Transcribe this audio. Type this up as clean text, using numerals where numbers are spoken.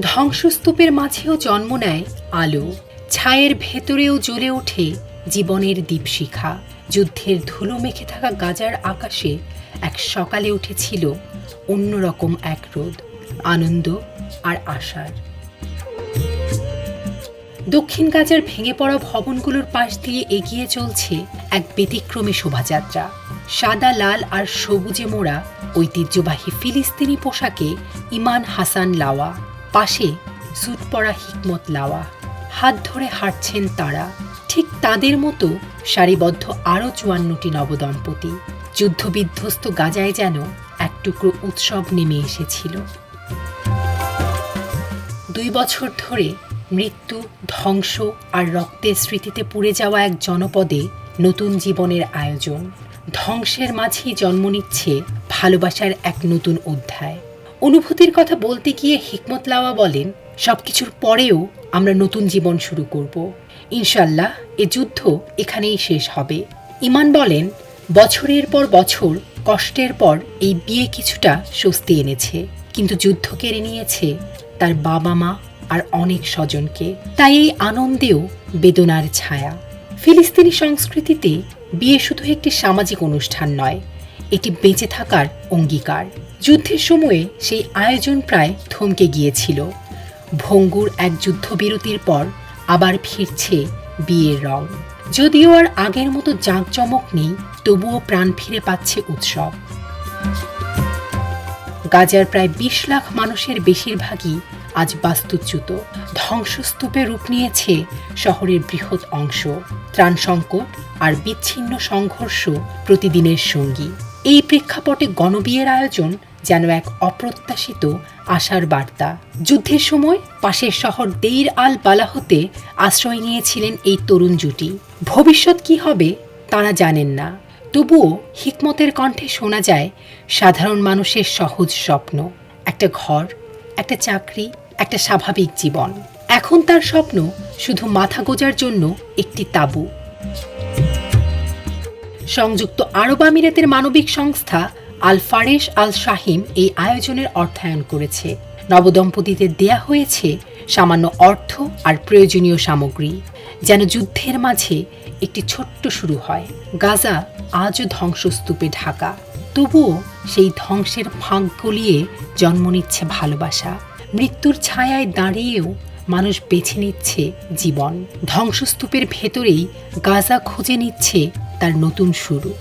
ধ্বংসস্তূপের মাঝেও জন্ম নেয় আলো, ছায়ের ভেতরেও জ্বলে ওঠে জীবনের দীপশিখা। যুদ্ধের ধুলো মেখে থাকা গাজার আকাশে এক সকালে উঠেছিল অন্যরকম এক রোদ, আনন্দ আর আশার। দক্ষিণ গাজার ভেঙে পড়া ভবনগুলোর পাশ দিয়ে এগিয়ে চলছে এক ব্যতিক্রমী শোভাযাত্রা। সাদা, লাল আর সবুজে মোড়া ঐতিহ্যবাহী ফিলিস্তিনি পোশাকে ইমান হাসান লাওয়া, পাশে স্যুট পরা হিকমত লাওয়া। হাত ধরে হাঁটছেন তারা, ঠিক তাদের মতো সারিবদ্ধ আরও ৫৪টি নবদম্পতি। যুদ্ধবিধ্বস্ত গাজায় যেন এক টুকরো উৎসব নেমে এসেছিল। ২ বছর ধরে মৃত্যু, ধ্বংস আর রক্তের স্মৃতিতে পুড়ে যাওয়া এক জনপদে নতুন জীবনের আয়োজন। ধ্বংসের মাঝেই জন্ম নিচ্ছে ভালোবাসার এক নতুন অধ্যায়। অনুভূতির কথা বলতে গিয়ে হিকমত লাওয়া বলেন, সবকিছুর পরেও আমরা নতুন জীবন শুরু করব। ইনশাল্লাহ এ যুদ্ধ এখানেই শেষ হবে। ইমান বলেন, বছরের পর বছর কষ্টের পর এই বিয়ে কিছুটা স্বস্তি এনেছে, কিন্তু যুদ্ধ কেড়ে নিয়েছে তার বাবা মা আর অনেক স্বজনকে। তাই এই আনন্দেও বেদনার ছায়া। ফিলিস্তিনি সংস্কৃতিতে বিয়ে শুধু একটি সামাজিক অনুষ্ঠান নয়, এটি বেঁচে থাকার অঙ্গীকার। যুদ্ধের সময়ে সেই আয়োজন প্রায় থমকে গিয়েছিল। ভঙ্গুর এক যুদ্ধবিরতির পর আবার ফিরছে বিয়ের রং। যদিও আর আগের মতো জাঁকজমক নেই, তবুও প্রাণ ফিরে পাচ্ছে উৎসব। গাজার প্রায় ২০ লাখ মানুষের বেশিরভাগই আজ বাস্তুচ্যুত। ধ্বংসস্তূপে রূপ নিয়েছে শহরের বৃহৎ অংশ। ত্রাণ সংকট আর বিচ্ছিন্ন সংঘর্ষ প্রতিদিনের সঙ্গী। এই প্রেক্ষাপটে গণবিয়ের আয়োজন যেন এক অপ্রত্যাশিত আশার বার্তা। যুদ্ধের সময় পাশের শহর দেইর আল বালাহতে আশ্রয় নিয়েছিলেন এই তরুণ জুটি। ভবিষ্যৎ কি হবে তারা জানেন না, তবুও হিকমতের কণ্ঠে শোনা যায় সাধারণ মানুষের সহজ স্বপ্ন। একটা ঘর, একটা চাকরি, একটা স্বাভাবিক জীবন। এখন তার স্বপ্ন শুধু মাথা গোজার জন্য একটি তাঁবু। সংযুক্ত আরব আমিরাতের মানবিক সংস্থা আল ফারেশ আল শাহিম এই আয়োজনের অর্থায়ন করেছে। নবদম্পতিদের দেয়া হয়েছে সামান্য অর্থ আর প্রয়োজনীয় সামগ্রী, যেন যুদ্ধের মাঝে একটি ছোট্ট শুরু হয়। গাজা আজও ধ্বংসস্তূপে ঢাকা, তবুও সেই ধ্বংসের ফাঁক গলিয়ে জন্ম নিচ্ছে ভালোবাসা। মৃত্যুর ছায়ায় দাঁড়িয়েও মানুষ বেছে নিচ্ছে জীবন। ধ্বংসস্তূপের ভেতরেই গাজা খুঁজে নিচ্ছে তার নতুন শুরু।